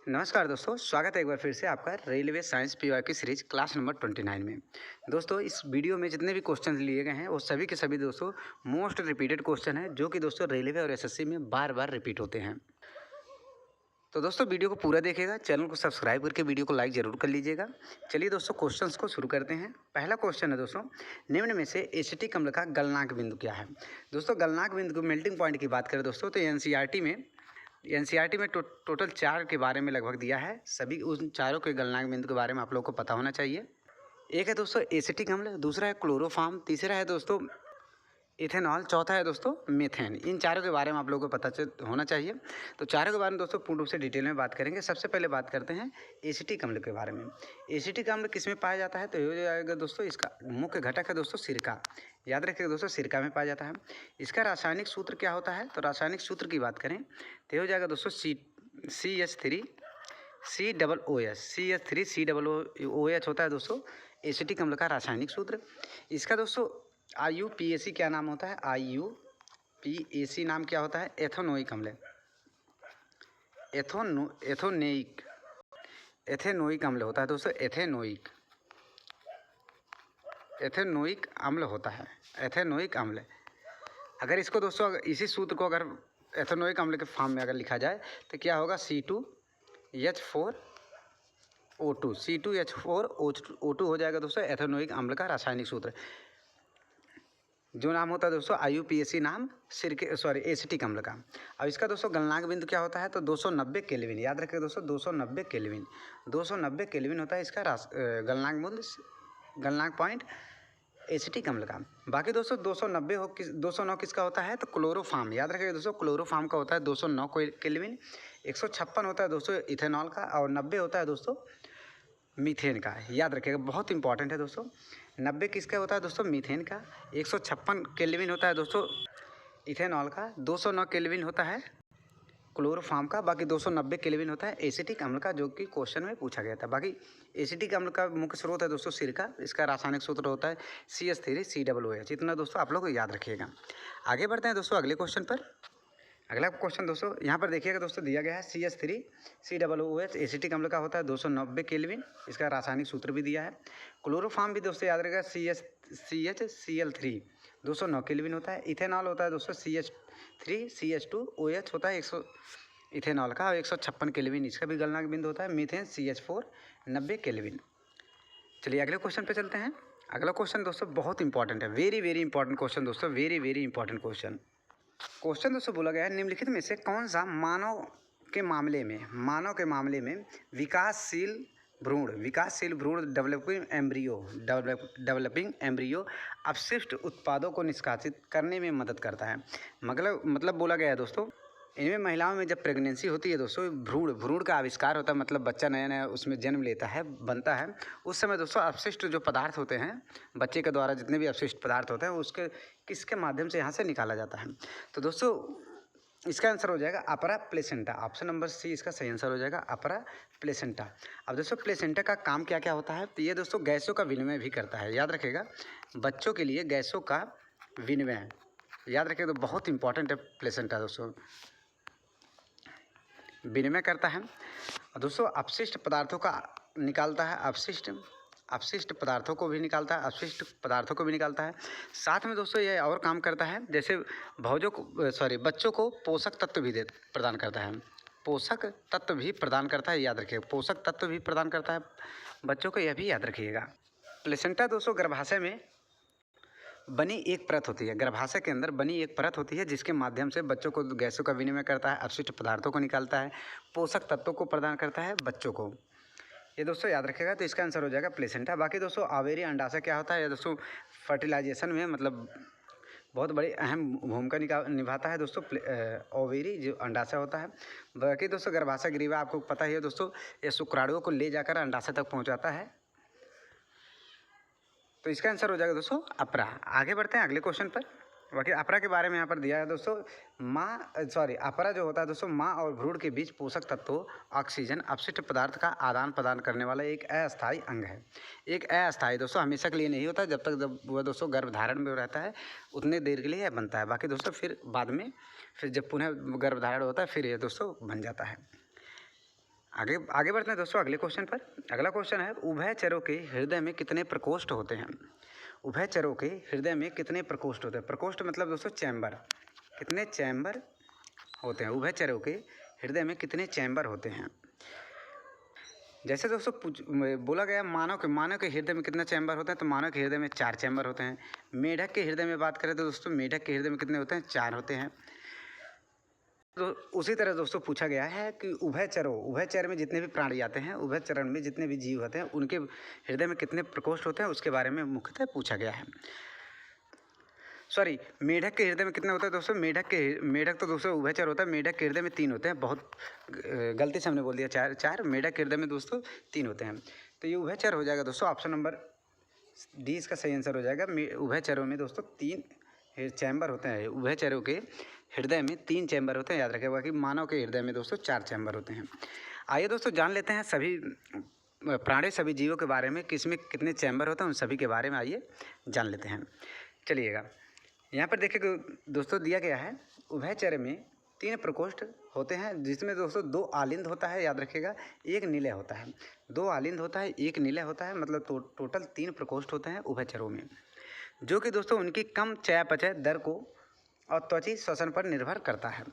नमस्कार दोस्तों, स्वागत है एक बार फिर से आपका रेलवे साइंस पीवाई की सीरीज क्लास नंबर 29 में। दोस्तों इस वीडियो में जितने भी क्वेश्चन लिए गए हैं वो सभी के सभी दोस्तों मोस्ट रिपीटेड क्वेश्चन है, जो कि दोस्तों रेलवे और एसएससी में बार बार रिपीट होते हैं। तो दोस्तों वीडियो को पूरा देखिएगा, चैनल को सब्सक्राइब करके वीडियो को लाइक ज़रूर कर लीजिएगा। चलिए दोस्तों क्वेश्चंस को शुरू करते हैं। पहला क्वेश्चन है दोस्तों, निम्न में से एसिटिक अम्ल का गलनांक बिंदु क्या है। दोस्तों गलनांक बिंदु मेल्टिंग पॉइंट की बात करें दोस्तों तो एनसीईआरटी में टोटल 4 के बारे में लगभग दिया है। सभी उन चारों के गलनांक बिंदु के बारे में आप लोगों को पता होना चाहिए। एक है दोस्तों एसिटिक अम्ल, दूसरा है क्लोरोफॉर्म, तीसरा है दोस्तों इथेनॉल, चौथा है दोस्तों मीथेन। इन चारों के बारे में आप लोगों को पता होना चाहिए। तो चारों के बारे में दोस्तों पूर्ण रूप से डिटेल में बात करेंगे। सबसे पहले बात करते हैं एसिटिक अम्ल के बारे में। एसिटिक अम्ल किस में पाया जाता है तो ये हो जाएगा दोस्तों, इसका मुख्य घटक है दोस्तों सिरका। याद रखिएगा दोस्तों, सिरका में पाया जाता है। इसका रासायनिक सूत्र क्या होता है तो रासायनिक सूत्र की बात करें तो हो जाएगा दोस्तों CH3 COOH होता है दोस्तों एसिटिक अम्ल का रासायनिक सूत्र। इसका दोस्तों IUPAC क्या नाम होता है, IUPAC नाम क्या होता है, एथेनोइक अम्ल, एथेनोइक अम्ल होता है दोस्तों, एथेनोइक अम्ल होता है, एथेनोइक अम्ल। अगर इसको दोस्तों इसी सूत्र को अगर एथेनोइक अम्ल के फॉर्म में अगर लिखा जाए तो क्या होगा, C2H4O2 हो जाएगा दोस्तों एथेनोइक अम्ल का रासायनिक सूत्र, जो नाम होता है दोस्तों IUPAC नाम एसिटिक अम्ल का। अब इसका दोस्तों गलनांक बिंदु क्या होता है तो 290 केल्विन। याद रखिए दोस्तों 290 केल्विन होता है इसका गलनांक पॉइंट एसिटिक अम्ल का। बाकी दोस्तों 209 किसका होता है तो क्लोरोफॉर्म। याद रखिएगा दोस्तों क्लोरोफॉर्म का होता है 209 केल्विन। 156 होता है दोस्तों इथेनॉल का और 90 होता है दोस्तों मीथेन का। याद रखिएगा बहुत इंपॉर्टेंट है दोस्तों, 90 किसका होता है दोस्तों मीथेन का। 156 केल्विन होता है दोस्तों इथेनॉल का, 209 केल्विन होता है क्लोरोफॉर्म का, बाकी 290 केल्विन होता है एसिटिक अम्ल का, जो कि क्वेश्चन में पूछा गया था। बाकी एसिटिक अम्ल का मुख्य स्रोत है दोस्तों सिरका। इसका रासायनिक सूत्र होता है CH3COOH। इतना दोस्तों आप लोग याद रखिएगा। आगे बढ़ते हैं दोस्तों अगले क्वेश्चन पर। अगला क्वेश्चन दोस्तों यहाँ पर देखिएगा दोस्तों, दिया गया है CH3COOH एसिटिक अम्ल का होता है 290 केल्विन। इसका रासायनिक सूत्र भी दिया है। क्लोरोफॉर्म भी दोस्तों याद रखिएगा CHCl3 209 केल्विन होता है। इथेनॉल होता है दोस्तों CH3CH2OH होता है 100 इथेनॉल का और 156 केल्विन इसका भी गलनांक बिंदु होता है। Methane CH4 90 kelvin. चलिए अगले क्वेश्चन पे चलते हैं। अगला क्वेश्चन दोस्तों बहुत इंपॉर्टेंट है, वेरी इंपॉर्टेंट क्वेश्चन दोस्तों, वेरी इंपॉर्टेंट क्वेश्चन दोस्तों बोला गया है निम्नलिखित में से कौन सा मानव के मामले में विकासशील भ्रूण डेवलपिंग एम्ब्रियो अपशिष्ट उत्पादों को निष्कासित करने में मदद करता है। मतलब बोला गया है दोस्तों, इनमें महिलाओं में जब प्रेगनेंसी होती है दोस्तों, भ्रूण का आविष्कार होता है, मतलब बच्चा नया उसमें जन्म लेता है, बनता है, उस समय दोस्तों अपशिष्ट जो पदार्थ होते हैं बच्चे के द्वारा, जितने भी अपशिष्ट पदार्थ होते हैं उसके किसके माध्यम से यहाँ से निकाला जाता है। तो दोस्तों इसका आंसर हो जाएगा अपरा प्लेसेंटा। ऑप्शन नंबर C इसका सही आंसर हो जाएगा, अपरा प्लेसेंटा। अब दोस्तों प्लेसेंटा का काम क्या क्या होता है तो ये दोस्तों गैसों का विनिमय भी करता है। याद रखिएगा बच्चों के लिए गैसों का विनिमय, याद रखिएगा तो बहुत इंपॉर्टेंट है प्लेसेंटा दोस्तों, विनिमय करता है। दोस्तों अपशिष्ट पदार्थों का निकालता है, अपशिष्ट पदार्थों को भी निकालता है, साथ में दोस्तों ये और काम करता है, जैसे बच्चों को पोषक तत्व भी प्रदान करता है। याद रखिए पोषक तत्व भी प्रदान करता है बच्चों को, यह भी याद रखिएगा। प्लेसेंटा दोस्तों गर्भाशय में बनी एक परत होती है, गर्भाशय के अंदर बनी एक परत होती है, जिसके माध्यम से बच्चों को गैसों का विनिमय करता है, अपशिष्ट पदार्थों को निकालता है, पोषक तत्वों को प्रदान करता है बच्चों को। ये दोस्तों याद रखिएगा, तो इसका आंसर हो जाएगा प्लेसेंटा। बाकी दोस्तों आवेरी अंडाशय क्या होता है, ये दोस्तों फर्टिलाइजेशन में मतलब बहुत बड़ी अहम भूमिका निभाता है दोस्तों ओवेरी जो अंडाशय होता है। बाकी दोस्तों गर्भाशय ग्रीवा आपको पता ही है दोस्तों, ये शुक्राणुओं को ले जाकर अंडाशय तक पहुँचाता है। तो इसका आंसर हो जाएगा दोस्तों अपरा। आगे बढ़ते हैं अगले क्वेश्चन पर। बाकी अपरा के बारे में यहाँ पर दिया है दोस्तों, अपरा जो होता है दोस्तों माँ और भ्रूण के बीच पोषक तत्वों, ऑक्सीजन, अपशिष्ट पदार्थ का आदान प्रदान करने वाला एक अस्थायी अंग है। एक अस्थायी दोस्तों हमेशा के लिए नहीं होता, जब वह दोस्तों गर्भधारण में रहता है उतने देर के लिए बनता है। बाकी दोस्तों फिर बाद में जब पुनः गर्भधारण होता है फिर ये दोस्तों बन जाता है। आगे आगे बढ़ते हैं दोस्तों अगले क्वेश्चन पर। अगला क्वेश्चन है, उभयचरों के हृदय में कितने प्रकोष्ठ होते हैं? उभयचरों के हृदय में कितने प्रकोष्ठ होते हैं? प्रकोष्ठ मतलब दोस्तों चैम्बर। कितने चैम्बर होते हैं? उभयचरों के हृदय में कितने चैम्बर होते हैं? जैसे दोस्तों बोला गया मानव के हृदय में कितना चैम्बर होता है, तो मानव के हृदय में 4 चैम्बर होते हैं। मेढक के हृदय में बात करें तो दोस्तों मेढक के हृदय में कितने होते हैं? 4 होते हैं। तो उसी तरह दोस्तों पूछा गया है कि उभयचर में जितने भी प्राणी आते हैं, उभयचरण में जितने भी जीव होते हैं, उनके हृदय में कितने प्रकोष्ठ होते हैं, उसके बारे में मुख्यतः पूछा गया है। सॉरी, मेढक के हृदय में कितने होते हैं दोस्तों? मेढक तो दोस्तों उभयचर होता है, मेढक के हृदय में 3 होते हैं। बहुत गलती से हमने बोल दिया 4, मेढक के हृदय में दोस्तों 3 होते हैं। तो ये उभयचर हो जाएगा दोस्तों, ऑप्शन नंबर डी इसका सही आंसर हो जाएगा। उभयचरों में दोस्तों 3 चैम्बर होते हैं। उभयचरों के हृदय में 3 चैम्बर होते हैं, याद रखिएगा कि मानव के हृदय में दोस्तों 4 चैम्बर होते हैं। आइए दोस्तों जान लेते हैं सभी प्राणी सभी जीवों के बारे में, किसमें कितने चैम्बर होते हैं उन सभी के बारे में आइए जान लेते हैं। चलिएगा, यहाँ पर देखिए दोस्तों दिया गया है, उभयचर में 3 प्रकोष्ठ होते हैं, जिसमें दोस्तों 2 आलिंद होता है, याद रखिएगा, 1 निलय होता है। 2 आलिंद होता है, 1 निलय होता है, मतलब टोटल 3 प्रकोष्ठ होते हैं उभयचरों में, जो कि दोस्तों उनकी कम चयापचय दर को और त्वचा श्वसन पर निर्भर करता है।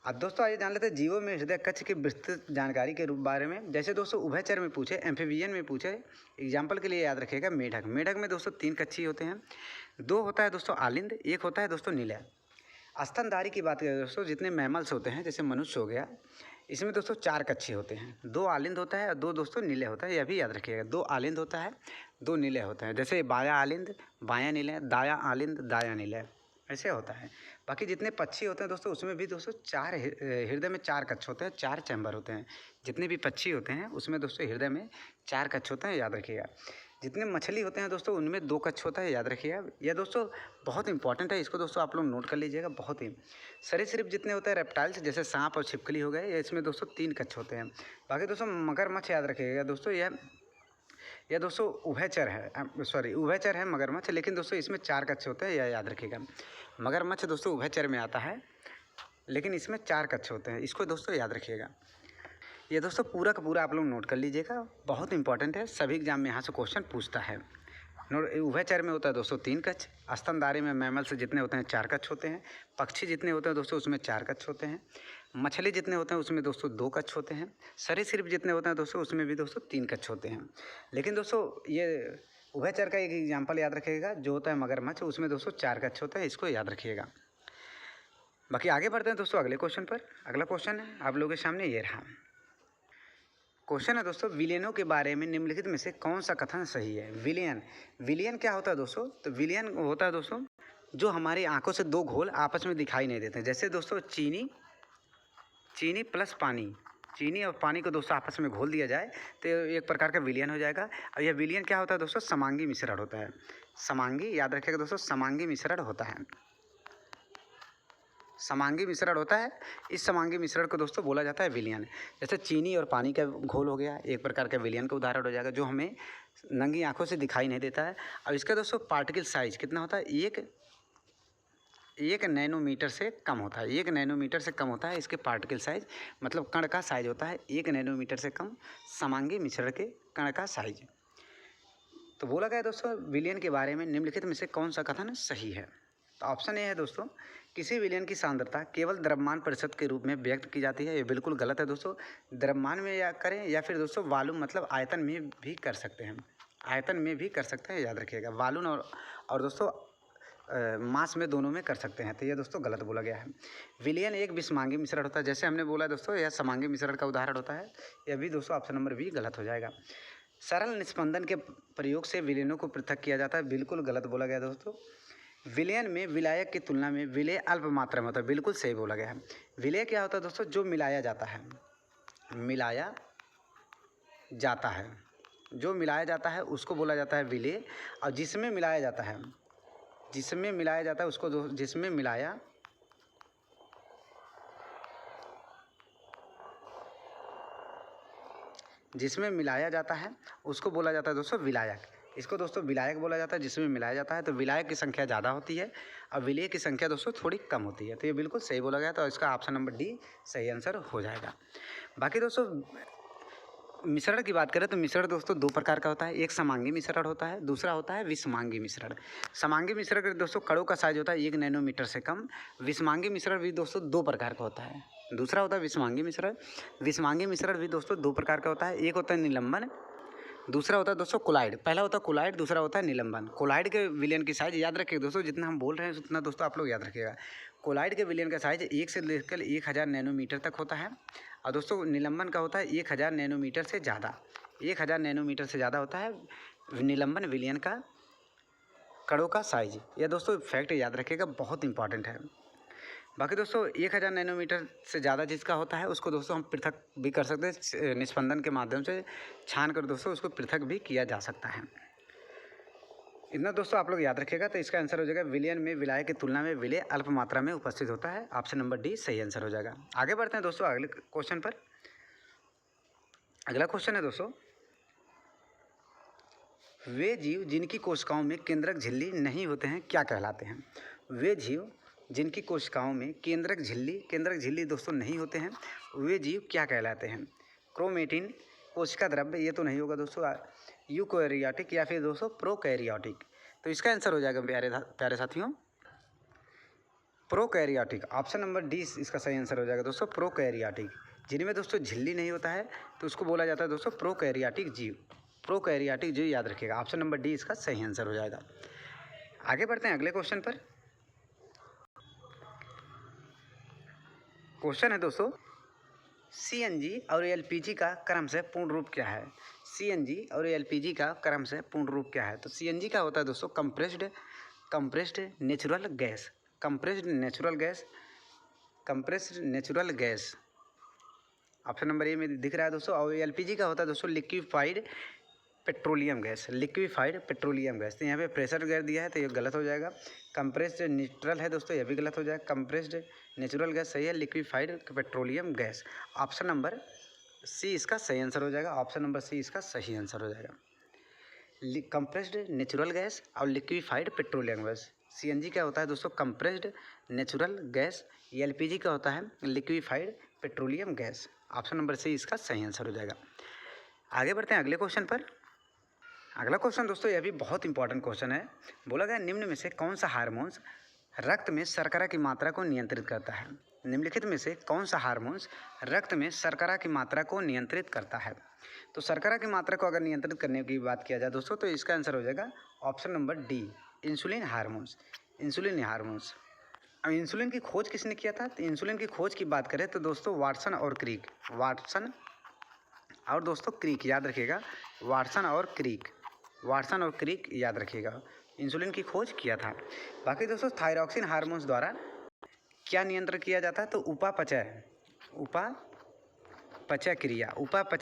अब दोस्तों आइए जान लेते हैं जीवों में हृदय कक्ष की विस्तृत जानकारी के बारे में। जैसे दोस्तों उभयचर में पूछे, एम्फीबियन में पूछे, एग्जाम्पल के लिए याद रखिएगा मेढक में दोस्तों 3 कक्षी होते हैं। 2 होता है दोस्तों आलिंद, 1 होता है दोस्तों निलय। स्तनधारी की बात करें दोस्तों, जितने मैमल्स होते हैं जैसे मनुष्य हो गया, इसमें दोस्तों 4 कक्षी होते हैं। 2 आलिंद होता है और 2 दोस्तों निलय होता है, यह भी याद रखिएगा। 2 आलिंद होता है, 2 निलय होता है। जैसे बायां आलिंद बायां निलय, दायां आलिंद दायां निलय, ऐसे होता है। बाकी जितने पक्षी होते हैं दोस्तों, उसमें भी दोस्तों 4 हृदय में 4 कक्ष होते हैं, 4 चैम्बर होते हैं। जितने भी पक्षी होते हैं उसमें दोस्तों हृदय में 4 कक्ष होते हैं, याद रखिएगा। जितने मछली होते हैं दोस्तों उनमें 2 कक्ष होता है, याद रखिएगा। यह दोस्तों बहुत इंपॉर्टेंट है, इसको दोस्तों आप लोग नोट कर लीजिएगा, बहुत ही। सरीसृप जितने होते हैं रेप्टाइल्स, जैसे सांप और छिपकली हो गए, इसमें दोस्तों 3 कक्ष होते हैं। बाकी दोस्तों मगरमच्छ याद रखिएगा दोस्तों, यह दोस्तों उभयचर है मगरमच्छ, लेकिन दोस्तों इसमें 4 कक्ष होते हैं, यह याद रखिएगा। मगरमच्छ दोस्तों उभयचर में आता है, लेकिन इसमें 4 कक्ष होते हैं, इसको दोस्तों याद रखिएगा। ये दोस्तों पूरा का पूरा आप लोग नोट कर लीजिएगा, बहुत इंपॉर्टेंट है, सभी एग्जाम में यहाँ से क्वेश्चन पूछता है। उभयचर में होता है दोस्तों 3 कक्ष, स्तनधारी में मैमल्स जितने होते हैं 4 कक्ष होते हैं, पक्षी जितने होते हैं दोस्तों उसमें 4 कक्ष होते हैं, मछली जितने होते हैं उसमें दोस्तों 2 कक्ष होते हैं, सरीसृप जितने होते हैं दोस्तों उसमें भी दोस्तों 3 कक्ष होते हैं। लेकिन दोस्तों ये उभयचर का एक एग्जाम्पल याद रखिएगा, जो होता है मगरमच्छ, उसमें दोस्तों 4 कक्ष होता है, इसको याद रखिएगा। बाकी आगे बढ़ते हैं दोस्तों अगले क्वेश्चन पर। अगला क्वेश्चन है आप लोगों के सामने ये रहा। क्वेश्चन है दोस्तों, विलयनों के बारे में निम्नलिखित में से कौन सा कथन सही है? विलयन क्या होता है दोस्तों? तो विलयन होता है दोस्तों जो हमारी आंखों से 2 घोल आपस में दिखाई नहीं देते। जैसे दोस्तों चीनी प्लस पानी, चीनी और पानी को दोस्तों आपस में घोल दिया जाए तो एक प्रकार का विलयन हो जाएगा। और यह विलयन क्या होता है दोस्तों? समांगी मिश्रण होता है। समांगी याद रखिएगा दोस्तों, समांगी मिश्रण होता है, समांगी मिश्रण होता है। इस समांगी मिश्रण को दोस्तों बोला जाता है विलयन। जैसे चीनी और पानी का घोल हो गया, एक प्रकार का विलयन का उदाहरण हो जाएगा, जो हमें नंगी आंखों से दिखाई नहीं देता है। और इसका दोस्तों पार्टिकल साइज कितना होता है? एक नैनोमीटर से कम होता है। 1 नैनोमीटर से कम होता है इसके पार्टिकल साइज, मतलब कण का साइज होता है 1 नैनोमीटर से कम समांगी मिश्रण के कण का साइज। तो बोला गया दोस्तों विलयन के बारे में निम्नलिखित में से कौन सा कथन सही है? तो ऑप्शन ए है दोस्तों, किसी विलयन की सांद्रता केवल द्रव्यमान प्रतिशत के रूप में व्यक्त की जाती है। ये बिल्कुल गलत है दोस्तों। द्रव्यमान में या करें या फिर दोस्तों वॉल्यूम मतलब आयतन में भी कर सकते हैं, आयतन में भी कर सकते हैं, याद रखिएगा। वॉल्यूम और दोस्तों मास में, दोनों में कर सकते हैं। तो ये दोस्तों गलत बोला गया है। विलयन एक विषमांगी मिश्रण होता है, जैसे हमने बोला दोस्तों यह समांगी मिश्रण का उदाहरण होता है। यह भी दोस्तों ऑप्शन नंबर बी गलत हो जाएगा। सरल निस्पंदन के प्रयोग से विलयनों को पृथक किया जाता है, बिल्कुल गलत बोला गया दोस्तों। विलयन में विलायक की तुलना में विलय अल्प मात्रा में होता है, बिल्कुल सही बोला गया है। विलय क्या होता है दोस्तों? जो मिलाया जाता है, मिलाया जाता है, जो मिलाया जाता है उसको बोला जाता है विलय। और जिसमें मिलाया जाता है, जिसमें मिलाया जाता है उसको जिसमें मिलाया जाता है उसको बोला जाता है दोस्तों विलायक। इसको दोस्तों विलायक बोला जाता है, जिसमें मिलाया जाता है। तो विलायक की संख्या ज़्यादा होती है और विलय की संख्या दोस्तों थोड़ी कम होती है। तो ये बिल्कुल सही बोला गया, तो इसका ऑप्शन नंबर डी सही आंसर हो जाएगा। बाकी दोस्तों मिश्रण की बात करें तो मिश्रण दोस्तों दो प्रकार का होता है, एक समांगी मिश्रण होता है, दूसरा होता है विषमांगी मिश्रण। समांगी मिश्रण के दोस्तों कणों का साइज होता है 1 नैनोमीटर से कम। विषमांगी मिश्रण भी दोस्तों दो प्रकार का होता है, दूसरा होता है विषमांगी मिश्रण। विषमांगी मिश्रण भी दोस्तों दो प्रकार का होता है, एक होता है निलंबन, दूसरा होता है दोस्तों कोलाइड। पहला होता है कोलाइड, दूसरा होता है निलंबन। कोलाइड के विलयन की साइज याद रखिएगा दोस्तों, जितना हम बोल रहे हैं उतना दोस्तों आप लोग याद रखिएगा। कोलाइड के विलयन का साइज 1 से लेकर 1000 नैनोमीटर तक होता है, और दोस्तों निलंबन का होता है 1000 नैनोमीटर से ज़्यादा। 1000 नैनोमीटर से ज़्यादा होता है निलंबन विलयन का कणों का साइज। यह दोस्तों फैक्ट याद रखिएगा, बहुत इंपॉर्टेंट है। बाकी दोस्तों 1000 नैनोमीटर से ज़्यादा जिसका होता है उसको दोस्तों हम पृथक भी कर सकते हैं, निस्पंदन के माध्यम से छान कर दोस्तों उसको पृथक भी किया जा सकता है। इतना दोस्तों आप लोग याद रखिएगा। तो इसका आंसर हो जाएगा विलयन में विलायक की तुलना में विलय अल्प मात्रा में उपस्थित होता है। ऑप्शन नंबर डी सही आंसर हो जाएगा। आगे बढ़ते हैं दोस्तों अगले क्वेश्चन पर। अगला क्वेश्चन है दोस्तों, वे जीव जिनकी कोशिकाओं में केंद्रक झिल्ली नहीं होते हैं क्या कहलाते हैं? वे जीव जिनकी कोशिकाओं में केंद्रक झिल्ली दोस्तों नहीं होते हैं, वे जीव क्या कहलाते हैं? क्रोमेटिन, कोशिका द्रव्य, ये तो नहीं होगा दोस्तों, यूकैरियोटिक या फिर दोस्तों प्रोकैरियोटिक। तो इसका आंसर हो जाएगा प्यारे साथियों प्रोकैरियोटिक। ऑप्शन नंबर डी इसका सही आंसर हो जाएगा दोस्तों, प्रोकैरियोटिक। जिनमें दोस्तों झिल्ली नहीं होता है तो उसको बोला जाता है दोस्तों प्रोकैरियोटिक जीव। प्रोकैरियोटिक जीव याद रखिएगा, ऑप्शन नंबर डी इसका सही आंसर हो जाएगा। आगे बढ़ते हैं अगले क्वेश्चन पर। क्वेश्चन है दोस्तों, सीएनजी और एलपीजी का क्रम से पूर्ण रूप क्या है? सीएनजी और एलपीजी का क्रम से पूर्ण रूप क्या है? तो सीएनजी का होता है दोस्तों compressed natural gas, compressed natural gas. Option number A में दिख रहा है दोस्तों। और एलपीजी का होता है दोस्तों लिक्विफाइड पेट्रोलियम गैस, तो यहाँ पे प्रेशर गैस दिया है तो ये गलत हो जाएगा। कंप्रेस्ड न्यूट्रल है दोस्तों, ये भी गलत हो जाएगा। कंप्रेस्ड नेचुरल गैस सही है, liquefied petroleum gas. Option number C इसका सही आंसर हो जाएगा, ऑप्शन नंबर सी इसका सही आंसर हो जाएगा। कंप्रेस्ड नेचुरल गैस और लिक्विफाइड पेट्रोलियम गैस। सीएनजी क्या होता है दोस्तों कंप्रेस्ड नेचुरल गैस, एलपीजी का होता है liquefied petroleum gas. Option number C इसका सही आंसर हो जाएगा। आगे बढ़ते हैं अगले क्वेश्चन पर। अगला क्वेश्चन दोस्तों यह भी बहुत इंपॉर्टेंट क्वेश्चन है। बोला गया निम्न में से कौन सा हार्मोन्स रक्त में शर्करा की मात्रा को नियंत्रित करता है? निम्नलिखित में से कौन सा हार्मोन्स रक्त में शर्करा की मात्रा को नियंत्रित करता है? तो शर्करा की मात्रा को अगर नियंत्रित करने की बात किया जाए दोस्तों तो इसका आंसर हो जाएगा option number D, insulin hormones. अब इंसुलिन की खोज किसने किया था? तो इंसुलिन की खोज की बात करें तो दोस्तों वाटसन और दोस्तों क्रिक याद रखिएगा, वाटसन और क्रिक याद रखिएगा, इंसुलिन की खोज किया था। बाकी दोस्तों थायरॉक्सिन हार्मोन्स द्वारा क्या नियंत्रण किया जाता है? तो उपापचय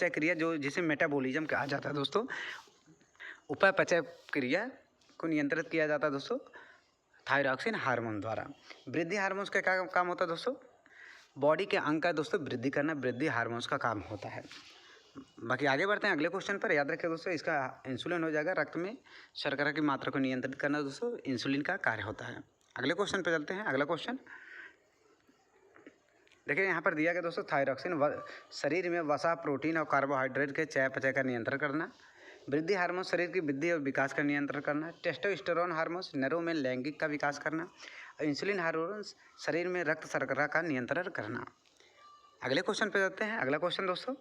क्रिया जो जिसे मेटाबॉलिज्म कहा जाता है दोस्तों, उपापचय क्रिया को नियंत्रित किया जाता है दोस्तों थायरॉक्सिन हार्मोन द्वारा। वृद्धि हार्मोन्स का क्या काम होता है दोस्तों? बॉडी के अंग का दोस्तों वृद्धि करना वृद्धि हार्मोन्स का काम होता है। बाकी आगे बढ़ते हैं अगले क्वेश्चन पर। याद रखिए दोस्तों इसका इंसुलिन हो जाएगा, रक्त में शर्करा की मात्रा को नियंत्रित करना दोस्तों इंसुलिन का कार्य होता है। अगले क्वेश्चन पर चलते हैं। अगला क्वेश्चन देखिए यहाँ पर दिया गया दोस्तों, थायरॉक्सिन शरीर में वसा, प्रोटीन और कार्बोहाइड्रेट के चयापचय का नियंत्रण करना। वृद्धि हार्मोन शरीर की वृद्धि और विकास का नियंत्रण करना। टेस्टोस्टेरोन हार्मोन्स नरों में लैंगिक का विकास करना। और इंसुलिन हार्मोन्स शरीर में रक्त शर्करा का नियंत्रण करना। अगले क्वेश्चन पे जाते हैं। अगला क्वेश्चन दोस्तों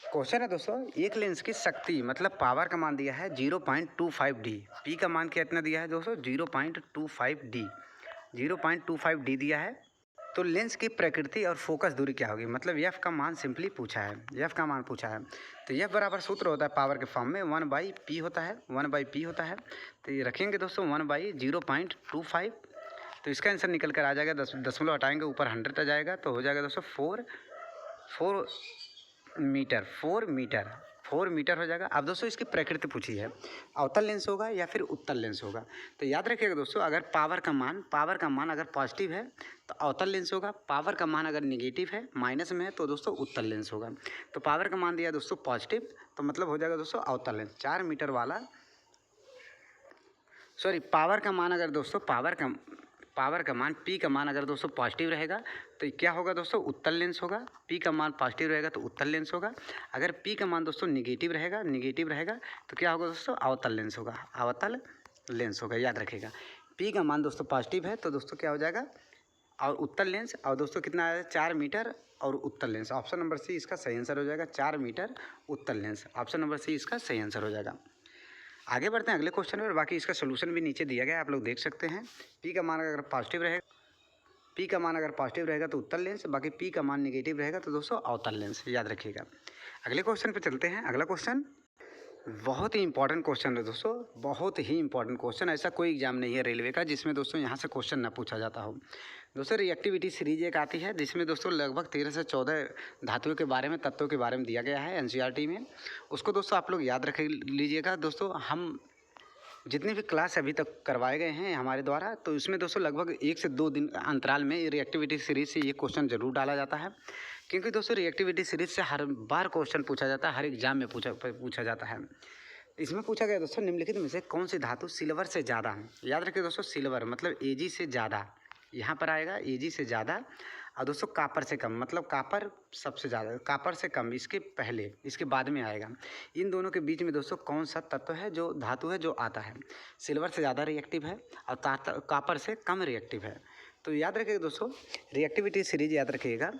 क्वेश्चन है दोस्तों, एक लेंस की शक्ति मतलब पावर का मान दिया है 0.25 डी, पी का मान कितना दिया है दोस्तों 0.25 डी दिया है। तो लेंस की प्रकृति और फोकस दूरी क्या होगी? मतलब एफ का मान सिंपली पूछा है, तो एफ बराबर सूत्र होता है पावर के फॉर्म में 1/p होता है, तो ये रखेंगे दोस्तों 1/0.25। तो इसका आंसर निकल कर आ जाएगा, दशमलव हटाएंगे ऊपर 100 आ जाएगा, तो हो जाएगा दोस्तों 4 मीटर हो जाएगा। अब दोस्तों इसकी प्रकृति पूछी है, अवतल लेंस होगा या फिर उत्तल लेंस होगा? तो याद रखिएगा दोस्तों, अगर पावर का मान अगर पॉजिटिव है तो अवतल लेंस होगा, पावर का मान अगर निगेटिव है माइनस में है तो दोस्तों उत्तल लेंस होगा। तो पावर का मान दिया दोस्तों पॉजिटिव, तो मतलब हो जाएगा दोस्तों अवतल लेंस। सॉरी पावर का मान अगर दोस्तों पावर का मान P का मान अगर दोस्तों पॉजिटिव रहेगा तो क्या होगा दोस्तों, उत्तल लेंस होगा। P का मान पॉजिटिव रहेगा तो उत्तल लेंस होगा। अगर P का मान दोस्तों निगेटिव रहेगा तो क्या होगा दोस्तों, अवतल लेंस होगा। अवतल लेंस होगा, याद रखिएगा। P का मान दोस्तों पॉजिटिव है तो दोस्तों क्या हो जाएगा, और उत्तल लेंस। और दोस्तों कितना आया, 4 मीटर और उत्तल लेंस। ऑप्शन नंबर सी इसका सही आंसर हो जाएगा, 4 मीटर उत्तल लेंस। ऑप्शन नंबर सी इसका सही आंसर हो जाएगा। आगे बढ़ते हैं अगले क्वेश्चन में, और बाकी इसका सोल्यूशन भी नीचे दिया गया है, आप लोग देख सकते हैं। P का मान अगर पॉजिटिव रहेगा तो उत्तल लेंस, बाकी P का मान निगेटिव रहेगा तो दोस्तों अवतल लेंस, याद रखिएगा। अगले क्वेश्चन पे चलते हैं। अगला क्वेश्चन बहुत ही इंपॉर्टेंट क्वेश्चन है दोस्तों, बहुत ही इंपॉर्टेंट क्वेश्चन। ऐसा कोई एग्जाम नहीं है रेलवे का जिसमें दोस्तों यहाँ से क्वेश्चन ना पूछा जाता हो। दोस्तों रिएक्टिविटी सीरीज एक आती है जिसमें दोस्तों लगभग 13 से 14 धातुओं के बारे में, तत्वों के बारे में दिया गया है एनसीईआरटी में। उसको दोस्तों आप लोग याद रख लीजिएगा। दोस्तों हम जितने भी क्लास अभी तक करवाए गए हैं हमारे द्वारा, तो इसमें दोस्तों लगभग 1 से 2 दिन अंतराल में रिएक्टिविटी सीरीज से ये क्वेश्चन जरूर डाला जाता है, क्योंकि दोस्तों रिएक्टिविटी सीरीज से हर बार क्वेश्चन पूछा जाता है, हर एग्जाम में पूछा जाता है। इसमें पूछा गया दोस्तों, निम्नलिखित में से कौन सी धातु सिल्वर से ज़्यादा है। याद रखिए दोस्तों, सिल्वर मतलब Ag से ज़्यादा, यहाँ पर आएगा Ag से ज़्यादा। और दोस्तों कापर से कम मतलब कापर सबसे ज़्यादा, कापर से कम इसके पहले, इसके बाद में आएगा। इन दोनों के बीच में दोस्तों कौन सा तत्व है, जो धातु है जो आता है, सिल्वर से ज़्यादा रिएक्टिव है और कापर से कम रिएक्टिव है। तो याद रखिएगा दोस्तों, रिएक्टिविटी सीरीज याद रखिएगा।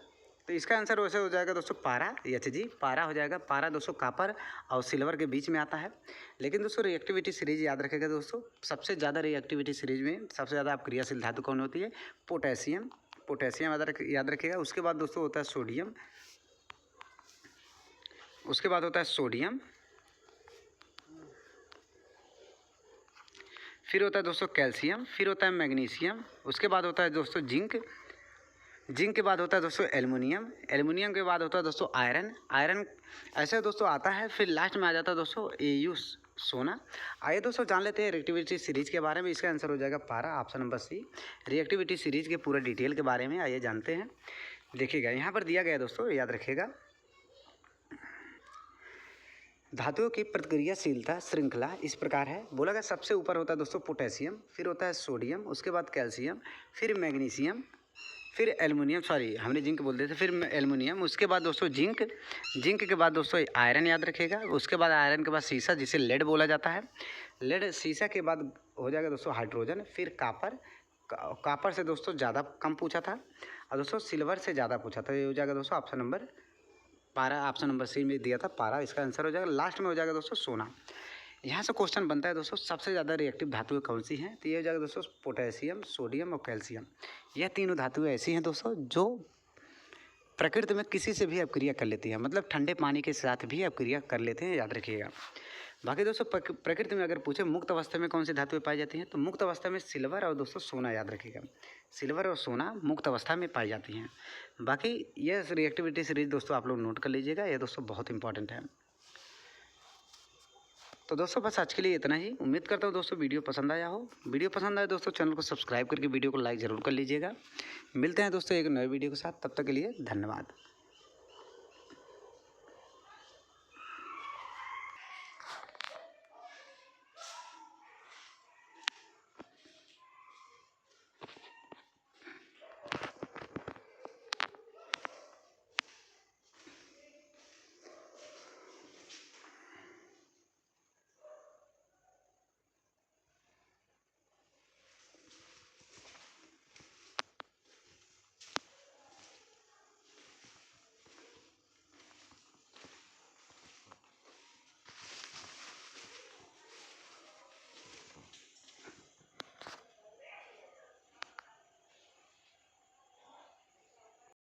तो इसका आंसर वैसे हो जाएगा दोस्तों पारा, Hg पारा हो जाएगा। पारा दोस्तों कापर और सिल्वर के बीच में आता है। लेकिन दोस्तों रिएक्टिविटी सीरीज याद रखिएगा दोस्तों, सबसे ज़्यादा रिएक्टिविटी सीरीज में सबसे ज़्यादा आप क्रियाशील धातु कौन होती है, पोटेशियम। पोटेशियम याद रखिएगा। उसके बाद दोस्तों होता है सोडियम, उसके बाद होता है सोडियम, फिर होता है दोस्तों कैल्शियम, फिर होता है मैग्नीशियम, उसके बाद होता है दोस्तों जिंक, जिंक के बाद होता है दोस्तों एल्युमिनियम, एल्युमिनियम के बाद होता है दोस्तों आयरन, आयरन ऐसे दोस्तों आता है। फिर लास्ट में आ जाता है दोस्तों Au सोना। आइए दोस्तों जान लेते हैं रिएक्टिविटी सीरीज के बारे में। इसका आंसर हो जाएगा पारा, option number C. Reactivity series के पूरा डिटेल के बारे में आइए जानते हैं। देखिएगा यहाँ पर दिया गया दोस्तों, याद रखिएगा। धातुओं की प्रतिक्रियाशीलता श्रृंखला इस प्रकार है। बोला गया सबसे ऊपर होता है दोस्तों पोटेशियम, फिर होता है सोडियम, उसके बाद कैल्शियम, फिर मैग्नीशियम, फिर एल्युमिनियम, सॉरी हमने जिंक बोल देते, फिर एल्युमिनियम, उसके बाद दोस्तों जिंक, जिंक के बाद दोस्तों आयरन याद रखिएगा। उसके बाद आयरन के बाद सीसा जिसे लेड बोला जाता है, लेड, सीसा के बाद हो जाएगा दोस्तों हाइड्रोजन, फिर कापर, कापर से दोस्तों ज़्यादा कम पूछा था, और दोस्तों सिल्वर से ज़्यादा पूछा था। ये हो जाएगा दोस्तों ऑप्शन नंबर पारा, ऑप्शन नंबर सी में दिया था पारा, इसका आंसर हो जाएगा। लास्ट में हो जाएगा दोस्तों सोना। यहाँ से क्वेश्चन बनता है दोस्तों सबसे ज़्यादा रिएक्टिव धातुएं कौन सी हैं, तो ये हो जाएगा दोस्तों पोटेशियम, सोडियम और कैल्शियम। यह तीनों धातुएं ऐसी हैं दोस्तों जो प्रकृति में किसी से भी अपक्रिया कर लेती हैं, मतलब ठंडे पानी के साथ भी अपक्रिया कर लेते हैं, याद रखिएगा। बाकी दोस्तों प्रकृति में अगर पूछे मुक्त अवस्था में कौन सी धातुएं पाई जाती हैं, तो मुक्त अवस्था में सिल्वर और दोस्तों सोना, याद रखिएगा। सिल्वर और सोना मुक्त अवस्था में पाई जाती हैं। बाकी यह रिएक्टिविटी सीरीज दोस्तों आप लोग नोट कर लीजिएगा, यह दोस्तों बहुत इंपॉर्टेंट है। तो दोस्तों बस आज के लिए इतना ही। उम्मीद करता हूँ दोस्तों वीडियो पसंद आया हो। वीडियो पसंद आए दोस्तों चैनल को सब्सक्राइब करके वीडियो को लाइक ज़रूर कर लीजिएगा। मिलते हैं दोस्तों एक नए वीडियो के साथ, तब तक के लिए धन्यवाद।